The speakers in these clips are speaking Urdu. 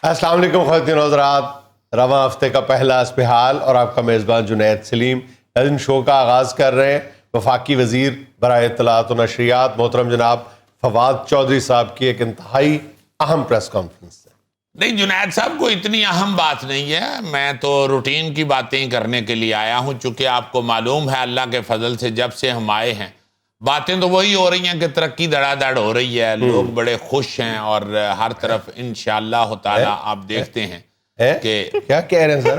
السلام علیکم خواتین و حضرات، رواں ہفتے کا پہلا اسپحال اور آپ کا میزبان جنید سلیم ان شو کا آغاز کر رہے ہیں وفاقی وزیر برائے اطلاعات و نشریات محترم جناب فواد چودھری صاحب کی ایک انتہائی اہم پریس کانفرنس سے۔ نہیں جنید صاحب کو اتنی اہم بات نہیں ہے، میں تو روٹین کی باتیں کرنے کے لیے آیا ہوں، چونکہ آپ کو معلوم ہے اللہ کے فضل سے جب سے ہم آئے ہیں باتیں تو وہی ہو رہی ہیں کہ ترقی دڑا دڑ ہو رہی ہے، لوگ بڑے خوش ہیں اور ہر طرف انشاءاللہ تعالی آپ دیکھتے ہیں کہ کیا کہہ رہے ہیں سر؟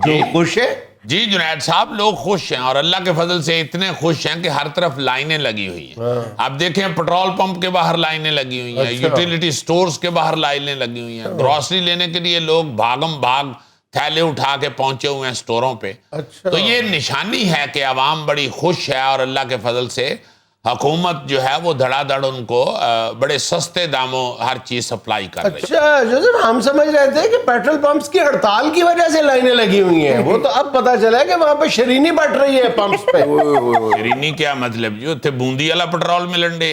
جو خوش ہے؟ جی جنید صاحب لوگ خوش ہیں اور اللہ کے فضل سے اتنے خوش ہیں کہ ہر طرف لائنیں لگی ہوئی ہیں۔ آپ دیکھیں پٹرول پمپ کے باہر لائنیں لگی ہوئی ہیں، یوٹیلیٹی سٹورز کے باہر لائنیں لگی ہوئی ہیں، گروسری لینے کے لیے لوگ بھاگم بھاگ تھیلے اٹھا کے پہنچے ہوئے ہیں سٹوروں پہ۔ تو یہ نشانی ہے کہ عوام بڑی خوش ہے اور اللہ کے فضل سے حکومت جو ہے وہ دھڑا دھڑ ان کو بڑے سستے داموں ہر چیز سپلائی کر رہی ہے۔ اچھا جوزف، ہم سمجھ رہے تھے کہ پیٹرول پمپس کی ہڑتال کی وجہ سے لائنیں لگی ہوئی ہیں، وہ تو اب پتا چلا کہ وہاں پہ شرینی بٹ رہی ہے پمپس پہ۔ شرینی کیا مطلب جو تھے بوندی والا پٹرول ملن دے؟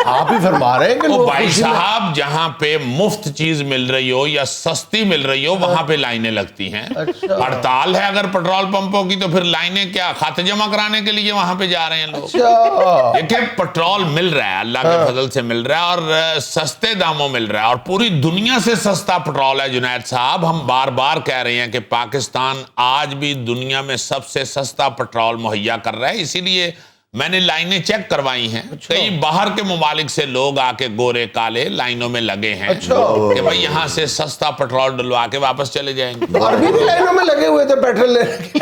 آپ ہی فرما رہے ہیں کہ وہ بھائی صاحب جہاں پہ مفت چیز مل رہی ہو یا سستی مل رہی ہو وہاں پہ لائنیں لگتی ہیں۔ ہڑتال ہے اگر پٹرول پمپوں کی تو پھر لائنیں کیا خط جمع کرانے کے لیے وہاں پہ جا رہے ہیں لوگ؟ دیکھیں پٹرول مل رہا ہے، اللہ کے فضل سے مل رہا ہے اور سستے داموں مل رہا ہے اور پوری دنیا سے سستا پٹرول ہے۔ جنید صاحب ہم بار بار کہہ رہے ہیں کہ پاکستان آج بھی دنیا میں سب سے سستا پٹرول مہیا کر رہا ہے، اسی لیے میں نے لائنیں چیک کروائی ہیں۔ کئی باہر کے ممالک سے لوگ آ کے گورے کالے لائنوں میں لگے ہیں کہ بھائی یہاں سے سستا پٹرول ڈلوا کے واپس چلے جائیں گے۔ عربی بھی لائنوں میں لگے ہوئے تھے پیٹرول لینے کے لیے؟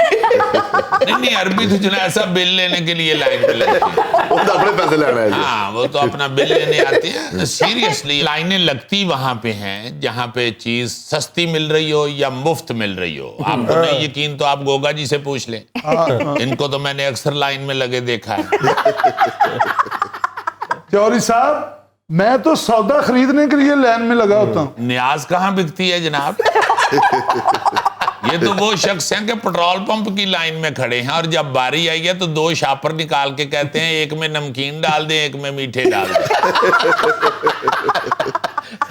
نہیں عربی تو جنید صاحب بل لینے کے لیے لائن پہ لگتی ہیں، وہ تو اپنے پیسے لینا ہے۔ ہاں وہ تو اپنا بل لینے آتے ہیں۔ سیریسلی لائنیں لگتی وہاں پہ ہیں جہاں پہ چیز سستی مل رہی ہو یا مفت مل رہی ہو۔ آپ کو نہیں یقین تو آپ گوگا جی سے پوچھ لیں، ان کو تو میں نے اکثر لائن میں لگے دیکھا ہے۔ چوری صاحب میں تو سودا خریدنے کے لیے لائن میں لگا ہوتا ہوں۔ نیاز کہاں بکتی ہے جناب؟ یہ تو وہ شخص ہیں کہ پٹرول پمپ کی لائن میں کھڑے ہیں اور جب باری آئی ہے تو دو شاپر نکال کے کہتے ہیں ایک میں نمکین ڈال دیں ایک میں میٹھے ڈال دیں۔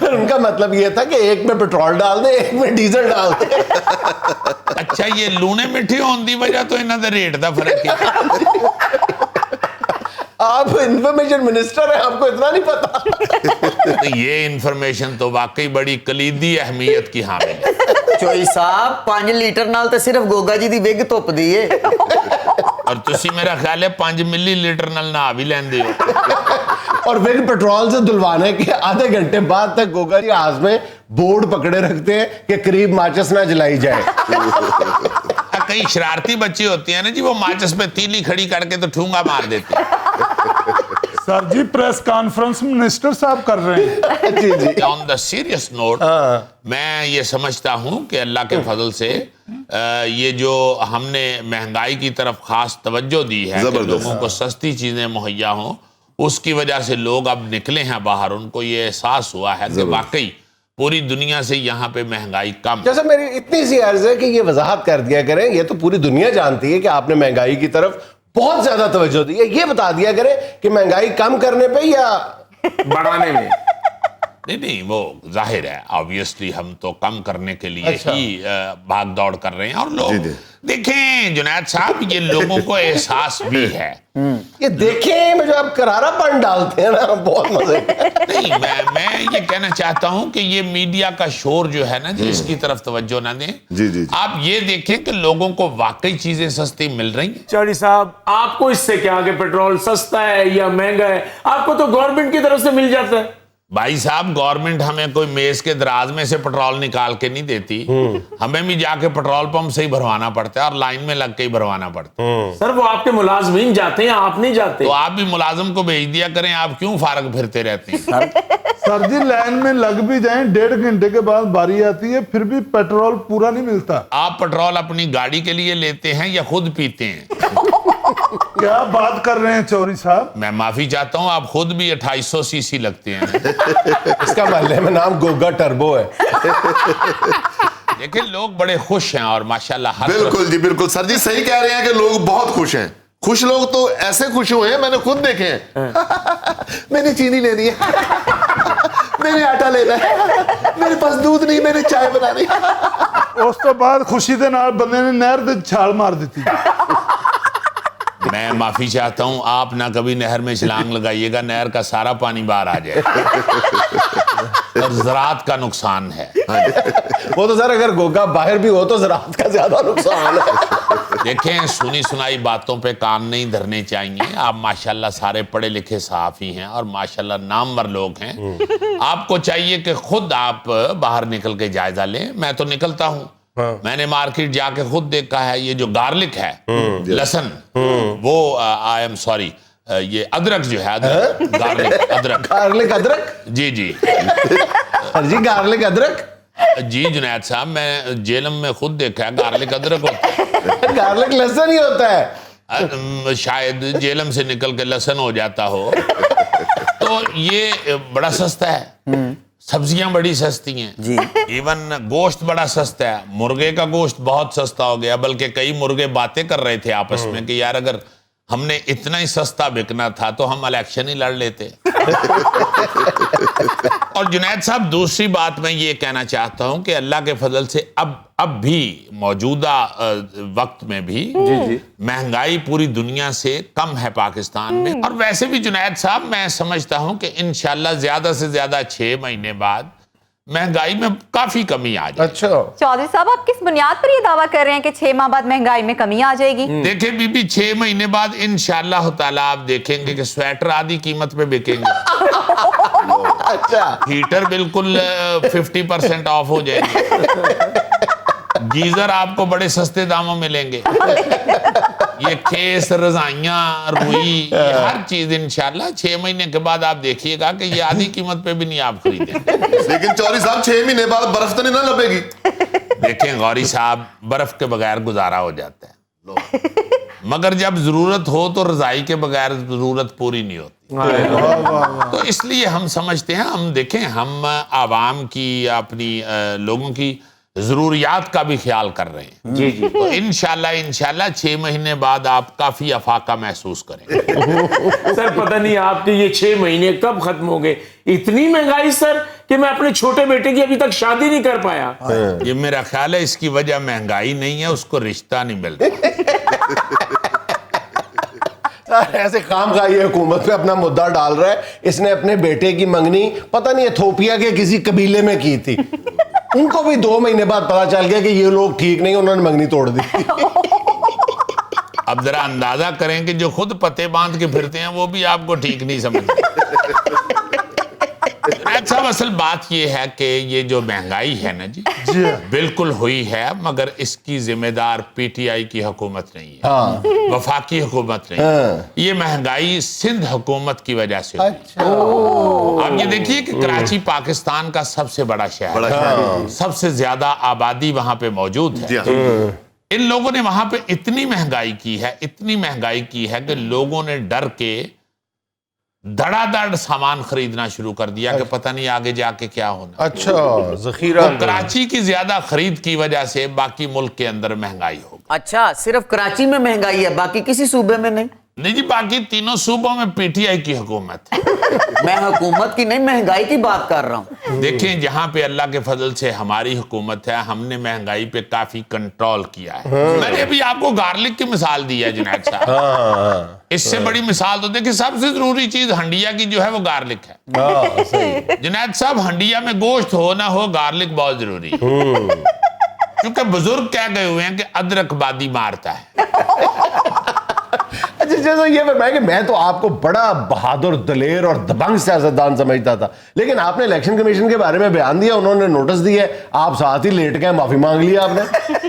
ان کا مطلب یہ تھا کہ ایک میں پیٹرول ڈال دیں ایک میں ڈیزل ڈال دیں۔ اچھا یہ لونے میٹھے ہون دی وجہ تو انہاں دا ریٹ دا فرق ہے۔ آپ انفارمیشن منسٹر ہیں، آپ کو اتنا نہیں پتا؟ یہ انفارمیشن تو واقعی بڑی کلیدی اہمیت کی حامل ہے۔ چوئی صاحب 5 لیٹر نال تے صرف گوگا جی دی وگ توپ دی ہے اور تسی میرا خیال ہے 5 ملی لیٹر نال نہ بھی لیندے ہو۔ اور پھر پیٹرول سے دلوانے کے آدھے گھنٹے بعد تک گوگا جی ہاتھ میں بورڈ پکڑے رکھتے ہیں کہ قریب ماچس نہ جلائی جائے۔ کئی شرارتی بچے ہوتی ہیں نا جی، وہ ماچس پہ تیلی کھڑی کر کے تو ٹھونگا مار دیتے ہیں۔ سر جی پریس کانفرنس منسٹر صاحب کر رہے ہیں۔ جی جی آن دا سیریس نوٹ میں یہ سمجھتا ہوں کہ اللہ کے فضل سے یہ جو ہم نے مہنگائی کی طرف خاص توجہ دی ہے کہ لوگوں کو سستی چیزیں مہیا ہوں، اس کی وجہ سے لوگ اب نکلے ہیں باہر، ان کو یہ احساس ہوا ہے کہ واقعی پوری دنیا سے یہاں پہ مہنگائی کم۔ جیسا میری اتنی سی عرض ہے کہ یہ وضاحت کر دیا کریں، یہ تو پوری دنیا جانتی ہے کہ آپ نے مہنگائی کی طرف بہت زیادہ توجہ دی ہے، یہ بتا دیا کریں کہ مہنگائی کم کرنے پہ یا بڑھانے میں؟ نہیں وہ ظاہر ہے آبویسلی ہم تو کم کرنے کے لیے ہی بھاگ دوڑ کر رہے ہیں اور لوگ دیکھیں جنید صاحب یہ لوگوں کو احساس بھی ہے۔ یہ دیکھیں میں جو آپ کرارا پن ڈالتے ہیں نا بہت مزے نہیں میں یہ کہنا چاہتا ہوں کہ یہ میڈیا کا شور جو ہے نا جی اس کی طرف توجہ نہ دیں۔ جی آپ یہ دیکھیں کہ لوگوں کو واقعی چیزیں سستی مل رہی ہیں۔ چوڑی صاحب آپ کو اس سے کیا کہ پیٹرول سستا ہے یا مہنگا ہے، آپ کو تو گورنمنٹ کی طرف سے مل جاتا ہے۔ بھائی صاحب گورنمنٹ ہمیں کوئی میز کے دراز میں سے پٹرول نکال کے نہیں دیتی، ہمیں بھی جا کے پٹرول پمپ سے ہی بھروانا پڑتا ہے اور لائن میں لگ کے ہی بھروانا پڑتا ہے۔ سر وہ آپ کے ملازمین جاتے ہیں آپ نہیں جاتے۔ تو آپ بھی ملازم کو بھیج دیا کریں، آپ کیوں فارغ پھرتے رہتے ہیں؟ سر جی لائن میں لگ بھی جائیں 1.5 گھنٹے کے بعد باری آتی ہے پھر بھی پیٹرول پورا نہیں ملتا۔ آپ پٹرول اپنی گاڑی کے لیے لیتے ہیں یا خود پیتے ہیں؟ کیا بات کر رہے ہیں چوری صاحب؟ میں معافی چاہتا ہوں آپ خود بھی 2800 سی سی لگتے ہیں۔ اس کا محلے میں نام گوگا ٹربو ہے۔ لیکن لوگ بڑے خوش ہیں اور ماشاءاللہ ہر بالکل جی بالکل سر جی صحیح کہہ رہے ہیں کہ لوگ بہت خوش ہیں۔ خوش لوگ تو ایسے خوش ہوئے ہیں میں نے خود دیکھے ہیں. میں نے چینی لینی ہے, میں نے آٹا لینا ہے, میرے پاس دودھ نہیں, میں نے چائے بنانی. اس تو بعد خوشی دے نال بندے نے نہر دے چھال مار دیتی. میں معافی چاہتا ہوں, آپ نہ کبھی نہر میں چھلانگ لگائیے گا, نہر کا سارا پانی باہر آ جائے اور زراعت کا نقصان ہے. وہ تو سر اگر گوگا باہر بھی ہو تو زراعت کا زیادہ نقصان ہے. دیکھیں سنی سنائی باتوں پہ کان نہیں دھرنے چاہیے. آپ ماشاءاللہ سارے پڑھے لکھے صحافی ہیں اور ماشاءاللہ نامور لوگ ہیں. آپ کو چاہیے کہ خود آپ باہر نکل کے جائزہ لیں. میں تو نکلتا ہوں, میں نے مارکیٹ جا کے خود دیکھا ہے, یہ جو گارلک ہے, لہسن, وہ آئی ایم سوری, یہ ادرک جو ہے, گارلک ادرک, گارلک ادرک, جی جی جی گارلک ادرک, جی جنید صاحب میں جیلم میں خود دیکھا ہے گارلک ادرک ہوتا ہے. گارلک لہسن ہی ہوتا ہے. شاید جیلم سے نکل کے لہسن ہو جاتا ہو. تو یہ بڑا سستا ہے, سبزیاں بڑی سستی ہیں, جی ایون گوشت بڑا سستا ہے. مرغے کا گوشت بہت سستا ہو گیا, بلکہ کئی مرغے باتیں کر رہے تھے آپس میں کہ یار اگر ہم نے اتنا ہی سستا بکنا تھا تو ہم الیکشن ہی لڑ لیتے. اور جنید صاحب دوسری بات میں یہ کہنا چاہتا ہوں کہ اللہ کے فضل سے اب بھی موجودہ وقت میں بھی مہنگائی پوری دنیا سے کم ہے پاکستان میں. اور ویسے بھی جنید صاحب میں سمجھتا ہوں کہ انشاءاللہ زیادہ سے زیادہ 6 مہینے بعد مہنگائی میں کافی کمی آ جائے. اچھا چودھری صاحب آپ کس بنیاد پر یہ دعویٰ کر رہے ہیں کہ 6 ماہ بعد مہنگائی میں کمی آ جائے گی؟ دیکھیں بی بی 6 مہینے بعد انشاءاللہ تعالیٰ آپ دیکھیں گے کہ سویٹر آدھی قیمت پہ بکیں گے, اچھا, ہیٹر بالکل 50% آف ہو جائے گے, گیزر آپ کو بڑے سستے داموں ملیں گے, یہ کھیس, رضائیاں, روئی, یہ ہر چیز انشاءاللہ 6 مہینے کے بعد آپ دیکھیے گا کہ یہ آدھی قیمت پہ بھی نہیں آپ خریدیں گے. لیکن چوہدری صاحب 6 مہینے بعد برف تو نہیں نہ لبے گی. دیکھیں غوری صاحب, برف کے بغیر گزارا ہو جاتا ہے, مگر جب ضرورت ہو تو رضائی کے بغیر ضرورت پوری نہیں ہوتی. تو اس لیے ہم سمجھتے ہیں, ہم دیکھیں ہم عوام کی, اپنی لوگوں کی ضروریات کا بھی خیال کر رہے ہیں. جی جی تو انشاءاللہ 6 مہینے بعد آپ کافی افاقہ محسوس کریں. سر پتہ نہیں آپ کے یہ 6 مہینے کب ختم ہو گئے. اتنی مہنگائی سر کہ میں اپنے چھوٹے بیٹے کی ابھی تک شادی نہیں کر پایا. یہ میرا خیال ہے اس کی وجہ مہنگائی نہیں ہے, اس کو رشتہ نہیں مل رہا. ایسے خام خواہ یہ حکومت پہ اپنا مدعا ڈال رہا ہے. اس نے اپنے بیٹے کی منگنی پتہ نہیں ایتھوپیا کے کسی قبیلے میں کی تھی, ان کو بھی 2 مہینے بعد پتا چل گیا کہ یہ لوگ ٹھیک نہیں, انہوں نے منگنی توڑ دی. اب ذرا اندازہ کریں کہ جو خود پتے باندھ کے پھرتے ہیں وہ بھی آپ کو ٹھیک نہیں سمجھتے. صاحب اصل بات یہ ہے کہ یہ جو مہنگائی ہے نا جی, بالکل ہوئی ہے, مگر اس کی ذمہ دار پی ٹی آئی کی حکومت نہیں ہے, وفاقی حکومت نہیں ہے. یہ مہنگائی سندھ حکومت کی وجہ سے ہوئی. آپ یہ دیکھیے کہ کراچی پاکستان کا سب سے بڑا شہر ہے, سب سے زیادہ آبادی وہاں پہ موجود ہے. ان لوگوں نے وہاں پہ اتنی مہنگائی کی ہے کہ لوگوں نے ڈر کے دھڑا دھڑ سامان خریدنا شروع کر دیا کہ پتہ نہیں آگے جا کے کیا ہونا. اچھا, ذخیرہ کراچی کی زیادہ خرید کی وجہ سے باقی ملک کے اندر مہنگائی ہوگی. اچھا, صرف کراچی میں مہنگائی ہے, باقی کسی صوبے میں نہیں؟ نہیں جی, باقی تینوں صوبوں میں پی ٹی آئی کی حکومت ہے. میں حکومت کی نہیں, مہنگائی کی بات کر رہا ہوں. دیکھیں جہاں پہ اللہ کے فضل سے ہماری حکومت ہے, ہم نے مہنگائی پہ کافی کنٹرول کیا ہے. میں نے ابھی آپ کو گارلک کی مثال دی ہے جنید صاحب, اس سے بڑی مثال تو دیکھیں سب سے ضروری چیز ہنڈیا کی جو ہے وہ گارلک ہے. جنید صاحب ہنڈیا میں گوشت ہو نہ ہو, گارلک بہت ضروری ہے, کیونکہ بزرگ کہہ گئے ہوئے ہیں کہ ادرک بادی مارتا ہے. جیسا یہ فرمایا کہ میں تو آپ کو بڑا بہادر, دلیر اور دبنگ سیاستدان سمجھتا تھا, لیکن آپ نے الیکشن کمیشن کے بارے میں بیان دیا, انہوں نے نوٹس دی ہے, آپ ساتھ ہی لیٹ گئے, معافی مانگ لیا آپ نے.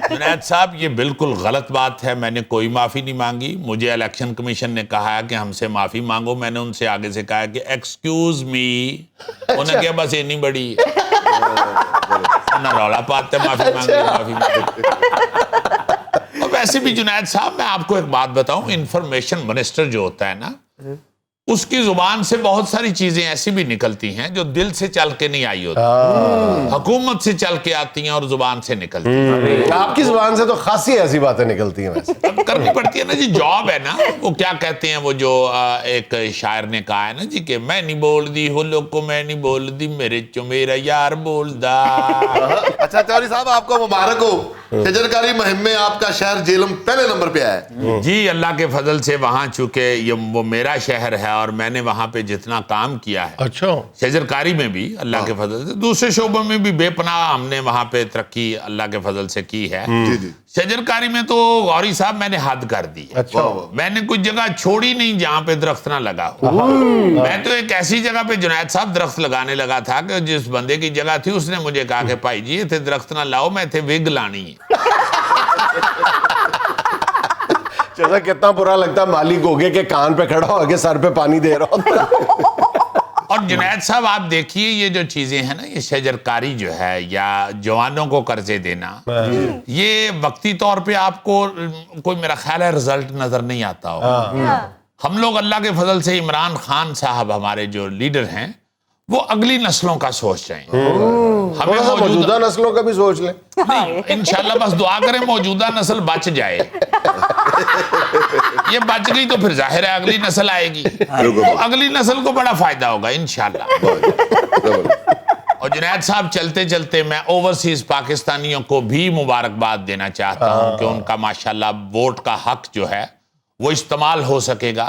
جنید صاحب یہ بالکل غلط بات ہے, میں نے کوئی معافی نہیں مانگی. مجھے الیکشن کمیشن نے کہا ہے کہ ہم سے معافی مانگو, میں نے ان سے آگے سے کہا کہ ایکسکیوز می, انہوں نے کہا بس اتنی بڑی نہ رولا پاتے معافی مانگے. اور ویسے بھی جنید صاحب میں آپ کو ایک بات بتاؤں, انفارمیشن منسٹر جو ہوتا ہے نا, اس کی زبان سے بہت ساری چیزیں ایسی بھی نکلتی ہیں جو دل سے چل کے نہیں آئی ہوتی، حکومت سے چل کے آتی ہیں اور زبان سے نکلتی ہیں۔ آپ کی زبان سے تو خاصی ایسی باتیں نکلتی ہیں ویسے۔ اب کرنی پڑتی ہے نا جی، جاب ہے نا، وہ کیا کہتے ہیں وہ جو ایک شاعر نے کہا ہے نا جی کہ میں نہیں بول دی ہو لوگ کو، میں نہیں بول دی میرے چو میرا یار بول دا۔ اچھا چوہدری صاحب آپ کو مبارک ہو، شجرکاری مہم میں آپ کا شہر جیلم پہلے نمبر پہ آیا ہے۔ جی اللہ کے فضل سے وہاں چونکہ وہ میرا شہر ہے اور میں نے وہاں پہ جتنا کام کیا ہے اچھا، شجرکاری میں بھی اللہ کے فضل سے، دوسرے شعبوں میں بھی بے پناہ ہم نے وہاں پہ ترقی اللہ کے فضل سے کی ہے۔ شجرکاری میں تو غوری صاحب میں نے حد کر دی ہے، میں نے کوئی جگہ چھوڑی نہیں جہاں پہ درخت نہ لگا ہو۔ میں تو ایک ایسی جگہ پہ جنید صاحب درخت لگانے لگا تھا کہ جس بندے کی جگہ تھی اس نے مجھے کہا کہ بھائی جی اتنے درخت نہ لاؤ، میں اتنے وگ لانی ہے۔ جیسا کتنا برا لگتا مالک ہوگے کہ کان پہ کھڑا ہو کے سر پہ پانی دے رہا ہوتا۔ اور جنید صاحب آپ دیکھیے یہ جو چیزیں ہیں نا، یہ شجرکاری جو ہے یا جوانوں کو قرضے دینا، یہ وقتی طور پہ آپ کو کوئی میرا خیال ہے رزلٹ نظر نہیں آتا ہوگا۔ ہم لوگ اللہ کے فضل سے عمران خان صاحب ہمارے جو لیڈر ہیں وہ اگلی نسلوں کا سوچ رہے ہیں، ہمیں تھوڑا سا موجودہ نسلوں کا بھی سوچ لیں۔ نہیں انشاءاللہ بس دعا کریں موجودہ نسل بچ جائے، یہ بچ گئی تو پھر ظاہر ہے اگلی نسل آئے گی، تو اگلی نسل کو بڑا فائدہ ہوگا انشاءاللہ۔ اور جنید صاحب چلتے چلتے میں اوورسیز پاکستانیوں کو بھی مبارکباد دینا چاہتا ہوں کہ ان کا ماشاءاللہ ووٹ کا حق جو ہے وہ استعمال ہو سکے گا،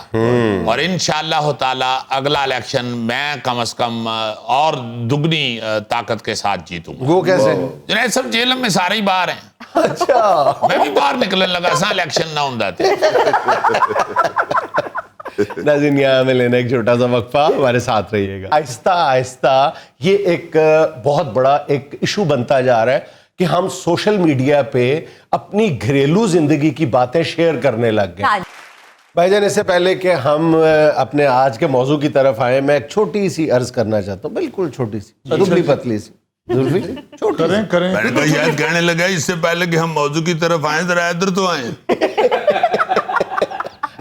اور انشاءاللہ تعالی اگلا الیکشن میں کم از کم اور دگنی طاقت کے ساتھ جیتوں گا۔ وہ کیسے؟ جنید صاحب جیلم میں سارے ہی باہر ہیں، اچھا، میں بھی باہر نکلنے لگا سا الیکشن نہ ہوندا تھے۔ ناظرین یہاں میں لینا ایک چھوٹا سا وقفہ، ہمارے ساتھ رہیے گا۔ آہستہ آہستہ یہ ایک بہت بڑا ایک ایشو بنتا جا رہا ہے کہ ہم سوشل میڈیا پہ اپنی گھریلو زندگی کی باتیں شیئر کرنے لگ گئے۔ بھائی جان اس سے پہلے کہ ہم اپنے آج کے موضوع کی طرف آئیں، میں ایک چھوٹی سی عرض کرنا چاہتا ہوں، بالکل چھوٹی سی، دبلی پتلی سی، زلفی چھوٹی سی۔ کریں میں نے کہا شاید کہنے لگا اس سے پہلے کہ ہم موضوع کی طرف آئیں ذرا ادھر تو آئیں۔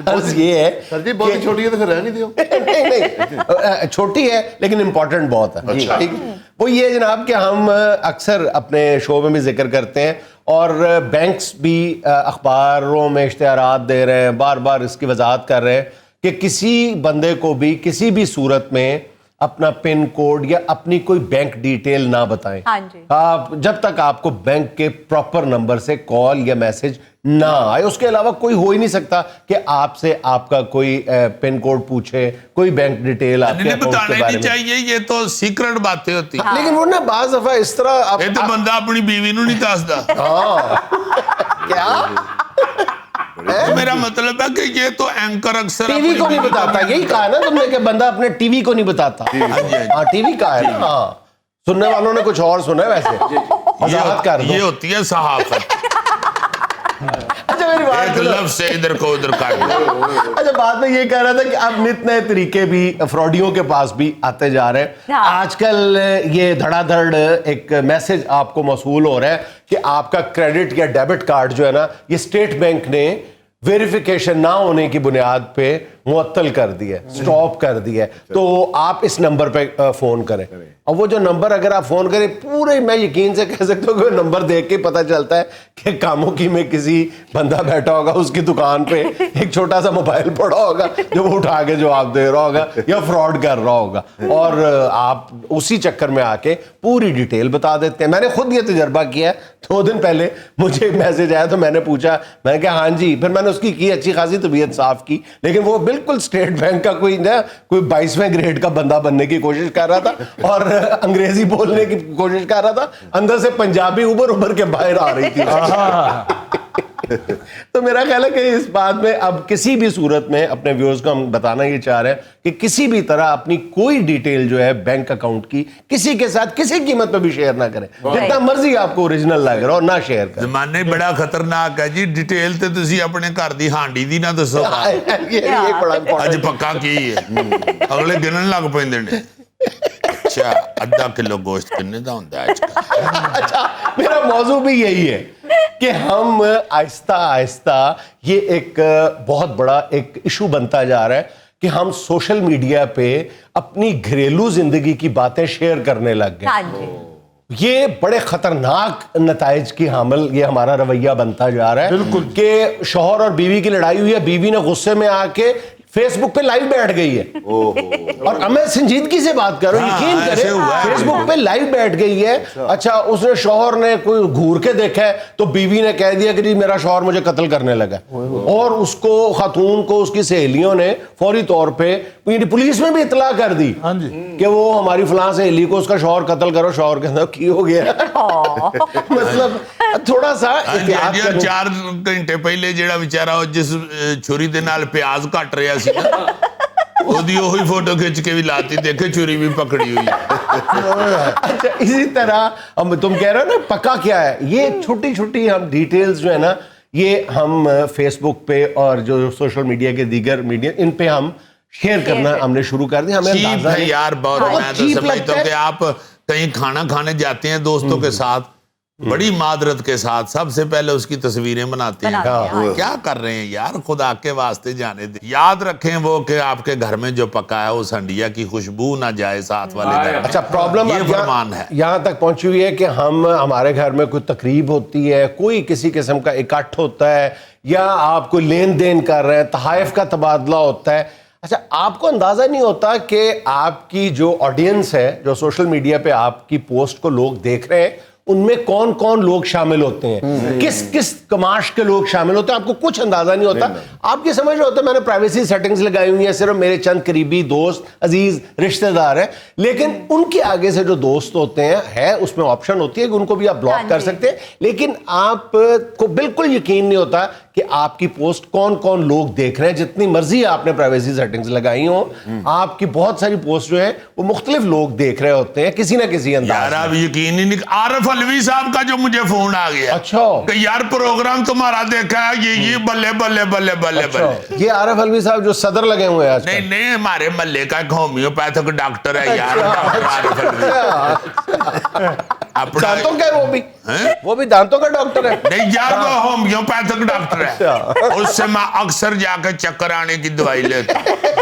عرض یہ ہے سر جی بہت ہی چھوٹی ہے تو پھر رہنے دیو۔ نہیں نہیں چھوٹی ہے لیکن امپورٹنٹ بہت ہے۔ ٹھیک ہے، وہ یہ جناب کہ ہم اکثر اپنے شو میں بھی ذکر کرتے ہیں اور بینکس بھی اخباروں میں اشتہارات دے رہے ہیں، بار بار اس کی وضاحت کر رہے ہیں کہ کسی بندے کو بھی کسی بھی صورت میں اپنا پن کوڈ یا اپنی کوئی بینک ڈیٹیل نہ بتائیں۔ آپ جب تک آپ کو بینک کے پراپر نمبر سے کال یا میسج نہ آئے، اس کے علاوہ کوئی ہو ہی نہیں سکتا کہ آپ سے آپ کا کوئی پن کوڈ پوچھے، کوئی بینک ڈیٹیل آپ کے اکاؤنٹ کے بتانے بارے نہیں میں۔ چاہیے، یہ تو سیکرٹ باتیں ہوتی ہیں۔ لیکن وہ نا بعض دفعہ اس طرح یہ تو بندہ اپنی بیوی نو نہیں دسدا۔ کیا میرا مطلب ہے کہ یہ تو اینکر اکثر ٹی وی کو نہیں بتاتا، یہی کہا نا تم نے کہ بندہ اپنے ٹی وی کو نہیں بتاتا۔ ہاں ٹی وی کا ہے نا، ہاں سننے والوں نے کچھ اور سنا ہے ویسے، وضاحت کر دو۔ یہ ہوتی ہے صحافت، اچھا میری بات ایک سنو۔ لفظ سے ادھر کو ادھر کر دو۔ اچھا بات میں یہ کہہ رہا تھا کہ اب نت نئے طریقے بھی فراڈیوں کے پاس بھی آتے جا رہے ہیں۔ آج کل یہ دھڑا دھڑ ایک میسج آپ کو موصول ہو رہا ہے کہ آپ کا کریڈٹ یا ڈیبٹ کارڈ جو ہے نا، یہ اسٹیٹ بینک نے ویریفیکیشن نہ ہونے کی بنیاد پہ معطل کر دیا ہے، سٹاپ کر دیا ہے، تو آپ اس نمبر پہ فون کریں۔ اور وہ جو نمبر اگر آپ فون کریں پورے، میں یقین سے کہہ سکتا ہوں کہ نمبر دیکھ کے پتہ چلتا ہے کہ کاموکی میں کسی بندہ بیٹھا ہوگا، اس کی دکان پہ ایک چھوٹا سا موبائل پڑا ہوگا جو وہ اٹھا کے جواب دے رہا ہوگا یا فراڈ کر رہا ہوگا، اور آپ اسی چکر میں آ کے پوری ڈیٹیل بتا دیتے ہیں۔ میں نے خود یہ تجربہ کیا ہے، 2 دن پہلے مجھے ایک میسج آیا تو میں نے پوچھا، میں نے کہا ہاں جی، پھر میں نے اس کی اچھی خاصی طبیعت صاف کی، لیکن وہ بالکل اسٹیٹ بینک کا کوئی 22ویں گریڈ کا بندہ بننے کی کوشش کر رہا تھا اور انگریزی بولنے کی کوشش کر رہا تھا، اندر سے پنجابی ابھر کے باہر آ رہی تھی۔ تو میرا خیال ہے کہ اس بات میں اب کسی بھی صورت میں اپنے ویورز کو ہم بتانا یہ چاہ رہے ہیں کہ کسی بھی طرح اپنی کوئی ڈیٹیل جو ہے بینک اکاؤنٹ کی کسی کے ساتھ کسی قیمت پہ بھی شیئر نہ کریں، جتنا مرضی آپ کو اوریجنل لگ رہا ہو نہ شیئر کریں۔ زمانے بڑا خطرناک ہے جی، ڈیٹیل تے تسی اپنے گھر دی ہانڈی دی نہ دسو، یہ بڑا اج امپورٹنٹ۔ پکا کی ہے، اگلے گنن لگ پیندے نے۔ اچھا آدھا کلو گوشت کنے دا ہوندا ہے آج کل؟ اچھا میرا موضوع بھی یہی ہے کہ ہم آہستہ آہستہ یہ ایک بہت بڑا ایک ایشو بنتا جا رہا ہے کہ ہم سوشل میڈیا پہ اپنی گھریلو زندگی کی باتیں شیئر کرنے لگ گئے. ہاں جی. یہ بڑے خطرناک نتائج کی حامل یہ ہمارا رویہ بنتا جا رہا ہے. بالکل کہ شوہر اور بیوی کی لڑائی ہوئی ہے, بیوی نے غصے میں آ کے فیس بک پہ لائیو بیٹھ گئی ہے, اور میں سنجیدگی سے بات کر رہا ہوں, یقین کریں فیس بک پہ لائیو بیٹھ گئی ہے. اچھا اس نے شوہر نے کوئی گھور کے دیکھا ہے تو بیوی نے کہہ دیا کہ جی میرا شوہر مجھے قتل کرنے لگا, اور اس کو خاتون کو اس کی سہیلیوں نے فوری طور پہ پولیس میں بھی اطلاع کر دی کہ وہ ہماری فلاں سہیلی کو اس کا شوہر قتل کرو. شوہر کے اندر کی ہو گیا مطلب تھوڑا سا احتیاط کریں. 4 گھنٹے پہلے جیڑا بیچارہ جس چھری دے نال پیاز کٹ رہا سی وہی فوٹو کھچ کے بھی لاتی, دیکھے چھری بھی پکڑی ہوئی. اچھا اسی طرح تم کہہ رہے ہو نا پکا کیا ہے, یہ چھوٹی چھوٹی ہم ڈیٹیلز جو ہے نا یہ ہم فیس بک پہ اور جو سوشل میڈیا کے دیگر میڈیا ان پہ ہم شیئر کرنا ہم نے شروع کر دیا. ہمیں چیپ ہے یار بہت. میں تو سمجھتا ہوں کہ آپ کہیں کھانا کھانے جاتے ہیں دوستوں کے ساتھ, بڑی معذرت کے ساتھ سب سے پہلے اس کی تصویریں بناتے ہیں. کیا کر رہے ہیں یار, خدا کے واسطے جانے دیں. یاد رکھیں وہ کہ آپ کے گھر میں جو پکا ہے اس ہنڈیا کی خوشبو نہ جائے ساتھ والے گھر میں. اچھا پرابلم یہ فرمان ہے. یہاں تک پہنچی ہوئی ہے کہ ہمارے گھر میں کوئی تقریب ہوتی ہے, کوئی کسی قسم کا اکٹھ ہوتا ہے, یا آپ کوئی لین دین کر رہے ہیں, تحائف کا تبادلہ ہوتا ہے. اچھا آپ کو اندازہ نہیں ہوتا کہ آپ کی جو آڈینس ہے جو سوشل میڈیا پہ آپ کی پوسٹ کو لوگ دیکھ رہے ہیں ان میں کون کون لوگ شامل ہوتے ہیں, کس کس کماش کے لوگ شامل ہوتے ہیں, آپ کو کچھ اندازہ نہیں ہوتا. آپ یہ سمجھ رہے ہوتے ہیں میں نے پرائیویسی سیٹنگز لگائی ہوئی ہیں, صرف میرے چند قریبی دوست عزیز رشتہ دار ہیں, لیکن ان کے آگے سے جو دوست ہوتے ہیں ہے اس میں آپشن ہوتی ہے کہ ان کو بھی آپ بلاک کر سکتے ہیں, لیکن آپ کو بالکل یقین نہیں ہوتا کہ آپ کی پوسٹ کون کون لوگ دیکھ رہے ہیں. جتنی مرضی آپ نے پرائیویسی سیٹنگز لگائی ہوں, آپ کی بہت ساری پوسٹ جو ہے وہ مختلف لوگ دیکھ رہے ہوتے ہیں کسی نہ کسی انداز یار آپ یقین ہی نہیں. عارف علوی صاحب کا جو مجھے فون آ گیا اچھا کہ یار پروگرام تمہارا دیکھا ہے, یہ بلے بلے بلے بلے بلے. یہ عارف علوی صاحب جو صدر لگے ہوئے ہیں آج کل. نہیں ہمارے محلے کا ایک ہومیوپیتھک ڈاکٹر ہے یار, ڈاکٹر عارف علوی. دانتوں کا وہ بھی دانتوں کا ڈاکٹر ہے. نہیں یار وہ ہومیوپیتھک ڈاکٹر ہے, اس سے میں اکثر جا کے چکر آنے کی دوائی لیتا ہوں.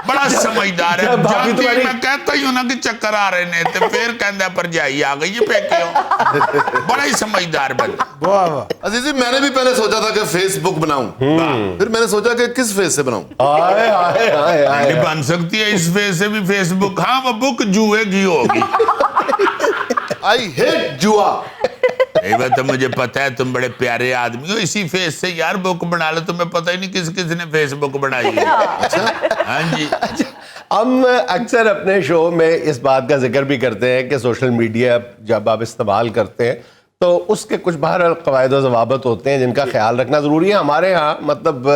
بڑا سمجھدار ہے. جب بھی میں کہتا ہی ہوں نا کہ چکر آ رہے نے تو پھر کہندا پر جائی آ گئی یہ پھینکے ہو. بڑا ہی سمجھدار بندہ. عزیزی میں نے بھی پہلے سوچا تھا کہ فیس بک بناؤں, پھر میں نے سوچا کہ کس فیس سے بناؤں. نہیں بن سکتی ہے اس فیس سے بھی فیس بک. ہاں وہ بک جوئے کی ہوگی. آئی ہیٹ جوا. تو مجھے پتا ہے تم بڑے پیارے آدمی ہو, اسی فیس سے یار بک بنا لو. تمہیں پتہ ہی نہیں کس کس نے فیس بک بنائی ہے. ہاں جی. ہم اکثر اپنے شو میں اس بات کا ذکر بھی کرتے ہیں کہ سوشل میڈیا جب آپ استعمال کرتے ہیں تو اس کے کچھ بہرحال قواعد و ضوابط ہوتے ہیں جن کا خیال رکھنا ضروری ہے. ہمارے ہاں مطلب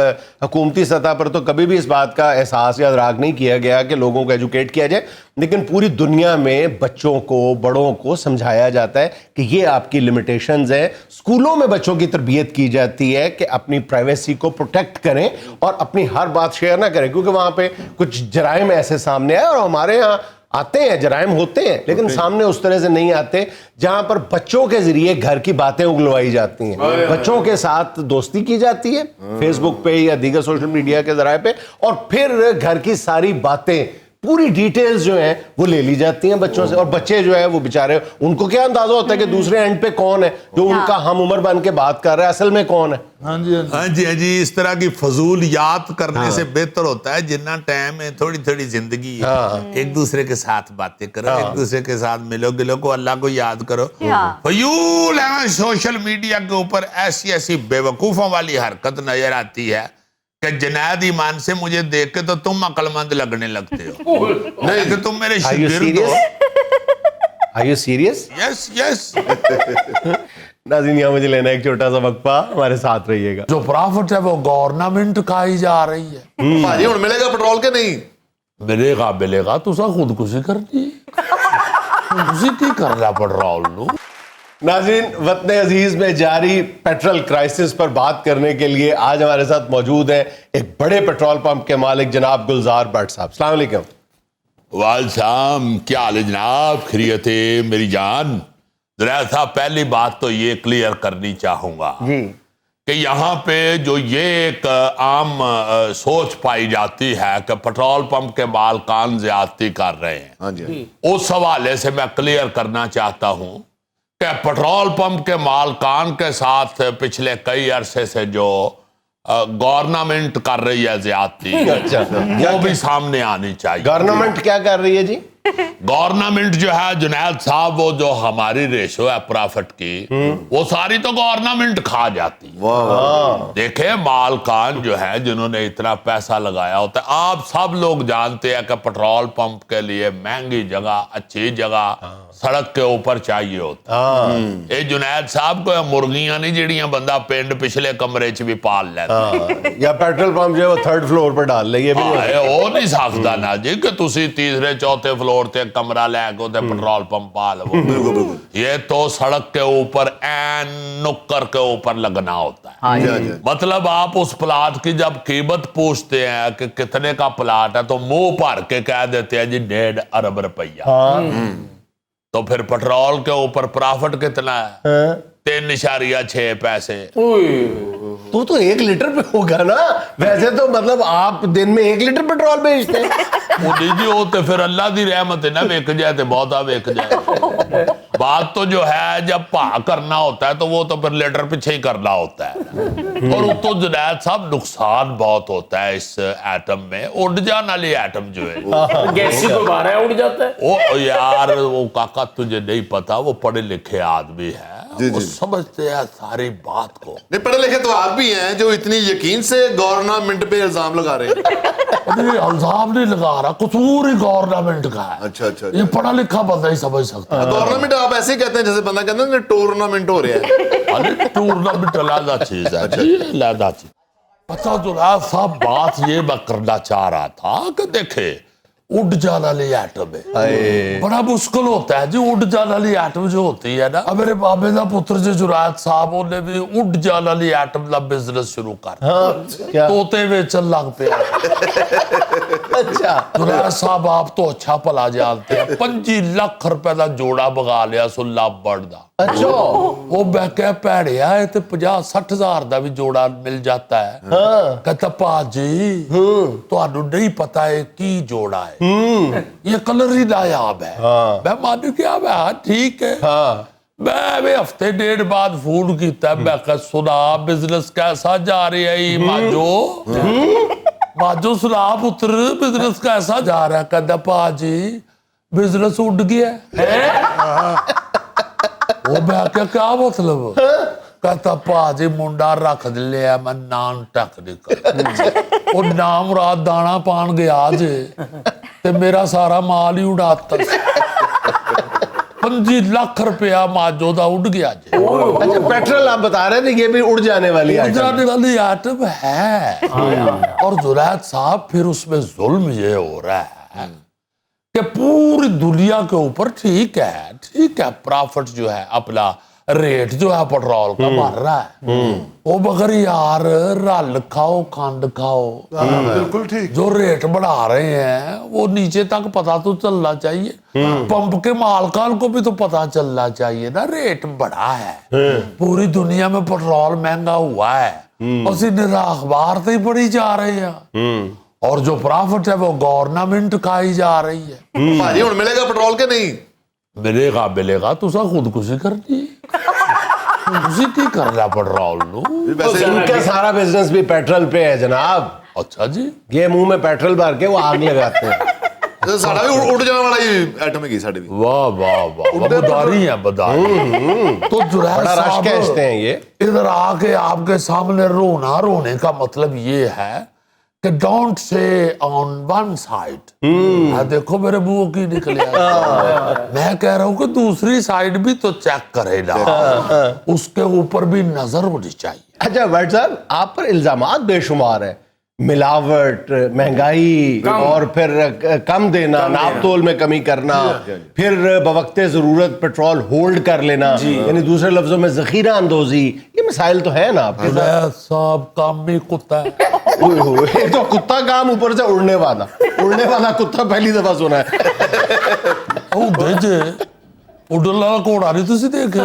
حکومتی سطح پر تو کبھی بھی اس بات کا احساس یا ادراک نہیں کیا گیا کہ لوگوں کو ایجوکیٹ کیا جائے, لیکن پوری دنیا میں بچوں کو بڑوں کو سمجھایا جاتا ہے کہ یہ آپ کی لمیٹیشنز ہیں. اسکولوں میں بچوں کی تربیت کی جاتی ہے کہ اپنی پرائیویسی کو پروٹیکٹ کریں اور اپنی ہر بات شیئر نہ کریں, کیونکہ وہاں پہ کچھ جرائم ایسے سامنے آئے, اور ہمارے ہاں آتے ہیں جرائم ہوتے ہیں لیکن سامنے اس طرح سے نہیں آتے جہاں پر بچوں کے ذریعے گھر کی باتیں اگلوائی جاتی ہیں, بچوں کے ساتھ دوستی کی جاتی ہے فیس بک پہ یا دیگر سوشل میڈیا کے ذرائع پہ, اور پھر گھر کی ساری باتیں پوری ڈیٹیلز جو ہیں وہ لے لی جاتی ہیں بچوں سے. اور بچے جو ہے وہ بیچارے ان کو کیا اندازہ ہوتا ہے کہ دوسرے اینڈ پہ کون ہے جو ان کا ہم عمر بن کے بات کر رہا ہے, اصل میں کون ہے. ہاں جی اس طرح کی فضول یاد کرنے سے بہتر ہوتا ہے جتنا ٹائم ہے تھوڑی تھوڑی زندگی ہے, ایک دوسرے کے ساتھ باتیں کرو, ایک دوسرے کے ساتھ ملو گلو کو, اللہ کو یاد کرو. فضول ہے سوشل میڈیا کے اوپر ایسی ایسی بے وقوفوں والی حرکت نظر آتی ہے کہ جنید ایمان سے مجھے دیکھ کے تو تم عقل مند لگنے لگتے ہو. نہیں کہ تم میرے شاگرد ہو. Are you serious? Yes. ناظرین یہاں مجھے لینا ایک چھوٹا سا وقفہ, ہمارے ساتھ رہیے گا. جو پرافٹ ہے وہ گورنمنٹ کھائی جا رہی ہے. بھائی ہن ملے گا پیٹرول کے نہیں ملے گا تو سا خودکشی کرنی خودکشی کی کر رہا پیٹرول نو. ناظرین وطن عزیز میں جاری پیٹرول کرائسس پر بات کرنے کے لیے آج ہمارے ساتھ موجود ہیں ایک بڑے پیٹرول پمپ کے مالک جناب گلزار بٹ صاحب. السلام علیکم. والسلام, کیا حال ہے جناب, خیریت ہے میری جان. ذرا صاحب پہلی بات تو یہ کلیئر کرنی چاہوں گا کہ یہاں پہ جو یہ ایک عام سوچ پائی جاتی ہے کہ پٹرول پمپ کے مالکان زیادتی کر رہے ہیں، ہاں جی اس حوالے سے میں کلیئر کرنا چاہتا ہوں کہ پٹرول پمپ کے مالکان کے ساتھ پچھلے کئی عرصے سے جو گورنمنٹ کر رہی ہے زیادتی، وہ بھی سامنے آنی چاہیے۔ گورنمنٹ کیا کر رہی ہے جی؟ گورنمنٹ جو ہے جنید صاحب، وہ جو ہماری ریشو ہے پرافٹ کی، وہ ساری تو گورنمنٹ کھا جاتی ہے۔ دیکھیں مالکان جو ہے جنہوں نے اتنا پیسہ لگایا ہوتا ہے، آپ سب لوگ جانتے ہیں کہ پٹرول پمپ کے لیے مہنگی جگہ، اچھی جگہ سڑک کے اوپر چاہیے ہوتا ہے۔ اے جنید صاحب کو مرغیاں نہیں جڑیاں بندہ پنڈ پچھلے کمرے چ بھی پال لیتا، یا پیٹرول پمپ جو ہے وہ 3rd فلور پر ڈال لے، یہ بھی وہ نہیں سکتا نا جی کہ تسی تیسرے چوتھے فلور تے کمرہ لے کے پٹرول پمپ پا لو۔ یہ تو سڑک کے اوپر این نکر کے اوپر لگنا ہوتا ہے۔ مطلب آپ اس پلاٹ کی جب قیمت پوچھتے ہیں کہ کتنے کا پلاٹ ہے تو منہ بھر کے کہہ دیتے ہیں جی 1.5 ارب روپیہ، تو پھر پٹرول کے اوپر پرافٹ کتنا ہے؟ 3.6 پیسے۔ تو 1 لیٹر پہ ہوگا نا، ویسے تو مطلب آپ دن میں 1 لیٹر پیٹرول بیچتے ہیں۔ وہ نہیں ہوتے پھر اللہ دی رحمت ہے نا، ویک جائے تو بہت ویک جائے۔ بات تو جو ہے جب پا کرنا ہوتا ہے تو وہ تو پھر لیٹر پیچھے ہی کرنا ہوتا ہے۔ اور تو جنید صاحب نقصان بہت ہوتا ہے اس ایٹم میں، اڑ جان والی ایٹم جو ہے، گیسی کو بارہ اڑ جاتا ہے۔ وہ یار وہ کاکا تجھے نہیں پتا، وہ پڑھے لکھے آدمی ہے، وہ سمجھتے ہیں ساری بات کو۔ نہیں پڑھے لکھے تو آپ بھی ہیں جو اتنی یقین سے گورنمنٹ پہ الزام لگا رہے ہیں۔ الزام نہیں لگا رہا، قصور ہی گورنمنٹ کا ہے۔ اچھا اچھا یہ پڑھا لکھا بندہ ہی سمجھ سکتا ہے۔ گورنمنٹ آپ ایسے ہی کہتے ہیں جیسے بندہ کہتے ہیں ٹورنامنٹ ہو رہا ہے۔ ارے ٹورنامنٹ علیحدہ چیز ہے جی، علیحدہ چیز۔ پتہ جو ہے صاحب بات یہ میں کرنا چاہ رہا تھا کہ دیکھے اڑ جانا والی ایٹم ہے، بڑا مشکل ہوتا ہے جی اڑ جانا والی ایٹم جو ہوتی ہے نا۔ میرے بابے دا پتر جو جرائد صاحب انہیں بھی اڑ جانا والی ایٹم دا بزنس شروع کر توتے ویچن لگ پیا۔ اچھا جرائد صاحب آپ تو اچھا پلا جانتے ہیں، 25 لاکھ روپے دا جوڑا بگا لیا سلا بڑھ دا۔ اچھا وہ میں کہہ پیڑیا ہے تے 50-60 ہزار دا بھی جوڑا مل جاتا ہے۔ کہتا پا جی تو انہوں نہیں پتا ہے کی جوڑا ہے، یہ کلر ہی نایاب ہے۔ میں مانو کیا میں ہاں ٹھیک ہے۔ میں ہفتے 1.5 بعد فون کیتا ہے، میں کہا سنا بزنس کیسا جا رہی ہے ماجو سنا پتر بزنس کیسا جا رہا ہے؟ کہتا پا جی بزنس اڑ گیا ہے۔ وہ میں کیا مطلب؟ کہتا پا جی منڈا رکھ لیا میں نان ٹیکنیکل، وہ نام رات دانا پان گیا جے تے میرا سارا مال ہی اڑاتا 25 لاکھ روپیہ ماجو دا اڑ گیا جے۔ اچھا پیٹرول آپ بتا رہے تھے یہ بھی اڑ جانے والی اڑ آئٹم جانے والی آئٹم ہے۔ اور جنید صاحب پھر اس میں ظلم یہ ہو رہا ہے کہ پوری دنیا کے اوپر ٹھیک ہے پرافٹ جو ہے اپنا ریٹ جو ہے پٹرول کا مر رہا ہے، وہ مگر یار رل کھاؤ کھنڈ کھاؤ، بالکل ٹھیک۔ جو ریٹ بڑھا رہے ہیں وہ نیچے تک پتا تو چلنا چاہیے، پمپ کے مالکان کو بھی تو پتا چلنا چاہیے نا ریٹ بڑھا ہے، پوری دنیا میں پٹرول مہنگا ہوا ہے، اسی اخبار سے ہی پڑھی جا رہی ہے، اور جو پرافٹ ہے وہ گورنمنٹ کھائی جا رہی ہے۔ بھاجی ہوں ملے گا پٹرول کے نہیں؟ ملے گا تو سا خودکشی کرنی خودکشی کی کرنا پٹرول نو۔ ان کا سارا بزنس بھی پیٹرول پہ ہے جناب۔ اچھا جی، یہ منہ میں پیٹرول بھر کے وہ آگ لگاتے ہیں۔ ساڑا بھی اڑ جانے والا ہی ایٹم ہے ساڑے بھی۔ واہ واہ واہ، بداری ہے بداری۔ تو جرائد بڑا رش صاحب کہتے ہیں یہ۔ ادھر آ کے آپ کے سامنے رونے کا مطلب یہ ہے کہ don't say on one side, دیکھو میرے منہ کی نکلیا، میں کہہ رہا ہوں کہ دوسری سائڈ بھی تو چیک کرے نا، اس کے اوپر بھی نظر ہونی چاہیے۔ اچھا وائٹ صاحب آپ پر الزامات بے شمار ہیں، ملاوٹ، مہنگائی، اور پھر کم دینا، ناپ تول میں کمی کرنا، پھر بوقت ضرورت پیٹرول ہولڈ کر لینا، یعنی دوسرے لفظوں میں ذخیرہ اندوزی، یہ مسائل تو ہیں نا آپ کے ساتھ۔ صاحب کام بھی کتا ہے۔ ایک تو کتا کام، اوپر سے اڑنے والا کتا پہلی دفعہ سنا ہے۔ او بھیجے ਉਡਲਾ ਘੋੜਾ ਨਹੀਂ ਤੁਸੀਂ ਦੇਖਿਆ?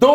2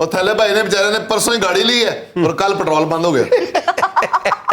ਉਹ ਥੱਲੇ ਭਾਈ ਨੇ ਵਿਚਾਰੇ ਨੇ ਪਰਸੋਂ ਹੀ ਗਾੜੀ ਲਈ ਹੈ ਔਰ ਕੱਲ ਪੈਟਰੋਲ ਬੰਦ ਹੋ ਗਿਆ।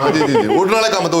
ਹਾਂ ਜੀ ਜੀ ਉੱਡਣ ਵਾਲੇ ਕੰਮ ਤੋਂ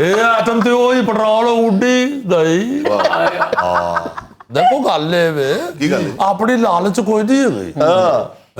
ਇਹ ਆਟਮ ਤੇ ਉਹੀ ਪੈਟਰੋਲ ਉੱਡੀ ਗਈ। ਦੇਖੋ ਗੱਲ ਇਹ ਵੇ, ਕੀ ਗੱਲ ਹੈ? ਆਪਣੀ ਲਾਲਚ ਕੋਈ ਨਹੀਂ ਹੈਗੀ।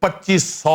2500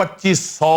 2500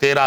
13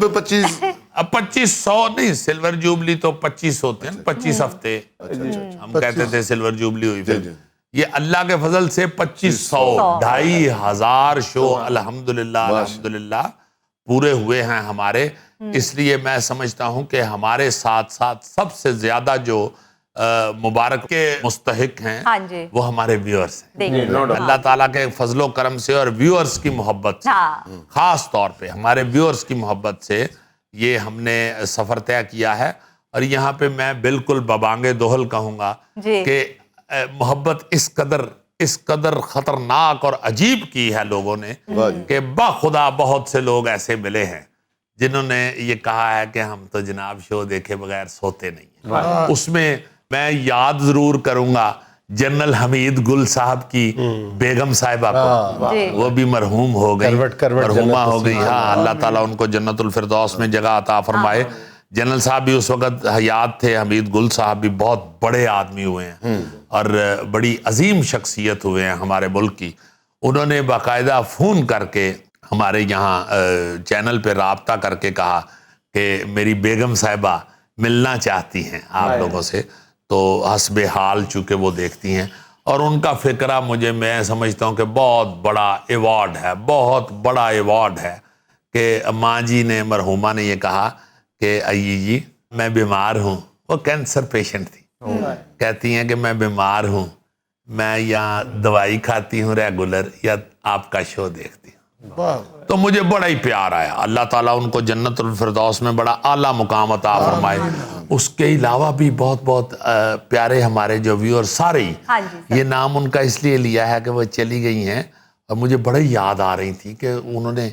25। اب 2500 نہیں, سلور جوبلی تو 25 ہوتے ہیں, 25 ہفتے ہم کہتے تھے سلور جوبلی ہوئی پھر. یہ اللہ کے فضل سے 2500 2500 شو الحمدللہ پورے ہوئے ہیں ہمارے. اس لیے میں سمجھتا ہوں کہ ہمارے ساتھ ساتھ سب سے زیادہ جو مبارک کے مستحق ہیں وہ ہمارے ویورز ہیں. اللہ تعالیٰ کے فضل و کرم سے اور ویورز کی محبت سے, خاص طور پہ ہمارے ویورز کی محبت سے یہ ہم نے سفر طے کیا ہے. اور یہاں پہ میں بالکل ببانگ دوہل کہوں گا کہ محبت اس قدر خطرناک اور عجیب کی ہے لوگوں نے کہ بخدا بہت سے لوگ ایسے ملے ہیں جنہوں نے یہ کہا ہے کہ ہم تو جناب شو دیکھے بغیر سوتے نہیں. اس میں میں یاد ضرور کروں گا جنرل حمید گل صاحب کی بیگم صاحبہ کو, وہ بھی مرحوم ہو گئی, مرحومہ ہو گئی. ہاں, اللہ تعالیٰ ان کو جنت الفردوس میں جگہ عطا فرمائے. جنرل صاحب بھی اس وقت حیات تھے, حمید گل صاحب بھی بہت بڑے آدمی ہوئے ہیں اور بڑی عظیم شخصیت ہوئے ہیں ہمارے ملک کی. انہوں نے باقاعدہ فون کر کے ہمارے یہاں چینل پہ رابطہ کر کے کہا کہ میری بیگم صاحبہ ملنا چاہتی ہیں آپ لوگوں سے. تو حسب حال چونکہ وہ دیکھتی ہیں, اور ان کا فکرہ میں سمجھتا ہوں کہ بہت بڑا ایوارڈ ہے, بہت بڑا ایوارڈ ہے کہ ماں جی نے, مرحومہ نے یہ کہا کہ ائی جی میں بیمار ہوں. وہ کینسر پیشنٹ تھی. کہتی ہیں کہ میں بیمار ہوں, میں یہاں دوائی کھاتی ہوں ریگولر یا آپ کا شو دیکھتی ہوں. تو مجھے بڑا ہی پیار آیا. اللہ تعالیٰ ان کو جنت الفردوس میں بڑا اعلیٰ مقام عطا فرمائے. اس کے علاوہ بھی بہت بہت پیارے ہمارے جو ویور سارے ہی, یہ نام ان کا اس لیے لیا ہے کہ وہ چلی گئی ہیں اور مجھے بڑے یاد آ رہی تھی کہ انہوں نے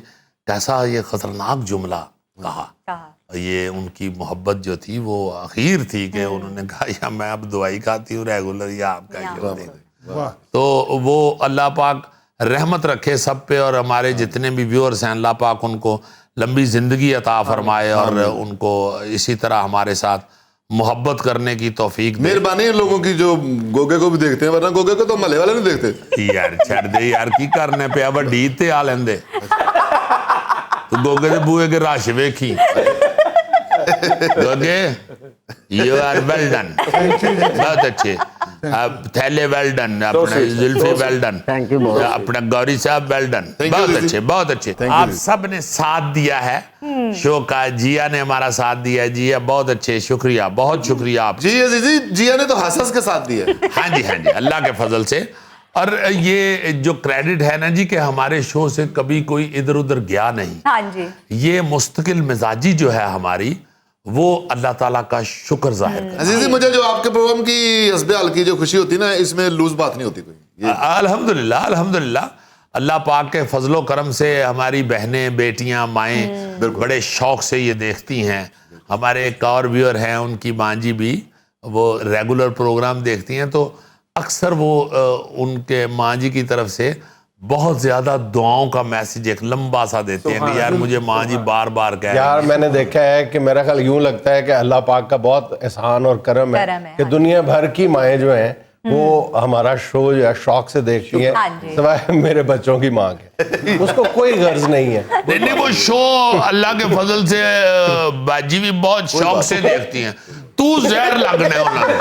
کیسا یہ خطرناک جملہ کہا. یہ ان کی محبت جو تھی وہ اخیر تھی کہ انہوں نے کہا یا میں اب دوائی کھاتی ہوں ریگولر یا آپ کا شو دیکھتی. تو وہ اللہ پاک رحمت رکھے سب پہ, اور ہمارے جتنے بھی ویورز ہیں اللہ پاک ان کو لمبی زندگی عطا فرمائے اور ان کو اسی طرح ہمارے ساتھ محبت کرنے کی توفیق دے. مہربانی ان لوگوں کی جو گوگے کو بھی دیکھتے ہیں, ورنہ گوگے کو تو ملے والے نہیں دیکھتے. یار چھڑ دے یار, کی کرنے پہ اب ڈیت تے آ لیندے تو گوگے دے بوئے کے راش ویکھی. گوگے یو آر ویل ڈن, بہت اچھے. تھیلے ویل ڈن, اپنے زلفی ویل ڈن, اپنا گوری صاحب ویل ڈن, بہت اچھے بہت اچھے. آپ سب نے ساتھ دیا ہے شو کا. جیا نے ہمارا ساتھ دیا. جیا بہت اچھے, شکریہ, بہت شکریہ آپ. جی عزیزی, جیا نے تو ہنس کے ساتھ دیا. ہاں جی ہاں جی, اللہ کے فضل سے. اور یہ جو کریڈٹ ہے نا جی کہ ہمارے شو سے کبھی کوئی ادھر ادھر گیا نہیں. یہ مستقل مزاجی جو ہے ہماری, وہ اللہ تعالیٰ کا شکر ظاہر کرنا. عزیزی مجھے جو آپ کے پروگرام کی حسب حال کی جو خوشی ہوتی نا, اس میں لوز بات نہیں ہوتی کوئی. الحمدللہ الحمدللہ, اللہ پاک کے فضل و کرم سے ہماری بہنیں, بیٹیاں, مائیں بڑے شوق سے یہ دیکھتی ہیں. ہمارے ایک اور ویور ہیں, ان کی ماں جی بھی وہ ریگولر پروگرام دیکھتی ہیں, تو اکثر وہ ان کے ماں جی کی طرف سے بہت زیادہ دعاؤں کا میسج ایک لمبا سا دیتے ہیں کہ یار مجھے ماں جی بار بار کہہ. یار میں نے دیکھا ہے کہ میرا خیال یوں لگتا ہے کہ اللہ پاک کا بہت احسان اور کرم ہے کہ دنیا بھر کی مائیں جو ہیں وہ ہمارا شو جو ہے شوق سے دیکھتی ہیں, سوائے میرے بچوں کی ماں کے. اس کو کوئی غرض نہیں ہے. نہیں, وہ شو اللہ کے فضل سے باجی بھی بہت شوق سے دیکھتی ہیں. تو زہر لگنے انہوں نے,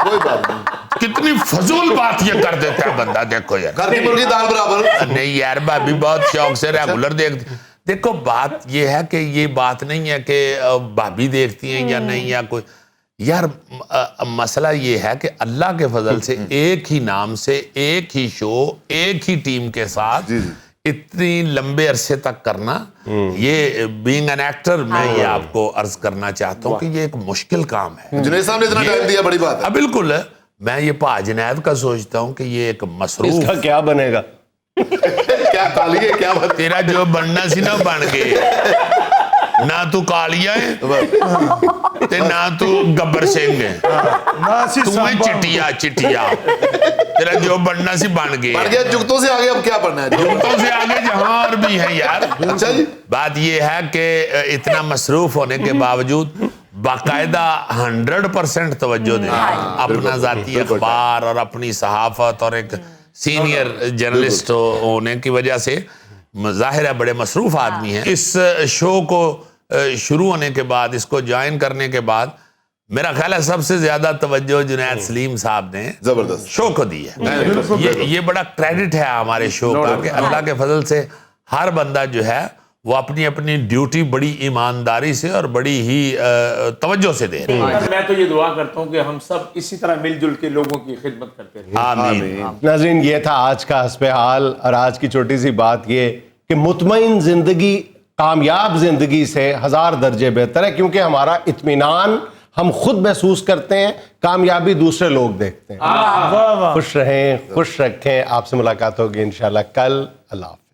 کوئی بات نہیں. کتنی فضول بات یہ کر دیتا ہے بندہ. دیکھو یار, گھر کی مرغی دال برابر. نہیں یار, بھابی بہت شوق سے ریگولر دیکھتی. دیکھو بات یہ ہے کہ یہ بات نہیں ہے کہ بھابی دیکھتی ہیں یا نہیں, یا کوئی. یار مسئلہ یہ ہے کہ اللہ کے فضل سے ایک ہی نام سے ایک ہی شو ایک ہی ٹیم کے ساتھ اتنی لمبے عرصے تک کرنا, یہ بینگ این ایکٹر میں یہ آپ کو عرض کرنا چاہتا ہوں کہ یہ ایک مشکل کام ہے. جنید صاحب نے اتنا ٹائم دیا, بڑی بات ہے. بالکل, میں یہ پا جنید کا سوچتا ہوں کہ یہ ایک مصروف. اس کا کیا بنے گا؟ کیا کالی ہے, کیا بات. تیرا جو بننا سی نا بن گئے, نہ تو کالیا ہے تے نہ تو گبر سنگھ ہے, تمہیں چٹیا چٹیا. تیرا جو بننا سی بن گیا. جگتوں سے آگے اب کیا پڑھنا ہے؟ جگتوں سے آگے جہاں اور بھی ہیں یار. اچھا جی, بات یہ ہے کہ اتنا مصروف ہونے کے باوجود باقاعدہ 100% توجہ دیں اپنا ذاتی اخبار اور اپنی صحافت اور ایک سینئر جرنلسٹ ہونے کی وجہ سے. ظاہر ہے بڑے مصروف آدمی ہیں. اس شو کو شروع ہونے کے بعد، اس کو جوائن کرنے کے بعد میرا خیال ہے سب سے زیادہ توجہ جنید سلیم صاحب نے زبردست شو کو دی ہے. یہ بڑا کریڈٹ ہے ہمارے شو کا کہ اللہ کے فضل سے ہر بندہ جو ہے وہ اپنی اپنی ڈیوٹی بڑی ایمانداری سے اور بڑی ہی توجہ سے دے رہے ہیں. میں تو یہ دعا کرتا ہوں کہ ہم سب اسی طرح مل جل کے لوگوں کی خدمت کرتے رہیں. آمین. ناظرین، یہ تھا آج کا حسب حال، اور آج کی چھوٹی سی بات یہ کہ مطمئن زندگی کامیاب زندگی سے 1000 درجے بہتر ہے، کیونکہ ہمارا اطمینان ہم خود محسوس کرتے ہیں، کامیابی دوسرے لوگ دیکھتے ہیں. خوش رہیں، خوش رکھیں. آپ سے ملاقات ہوگی انشاءاللہ کل. اللہ حافظ.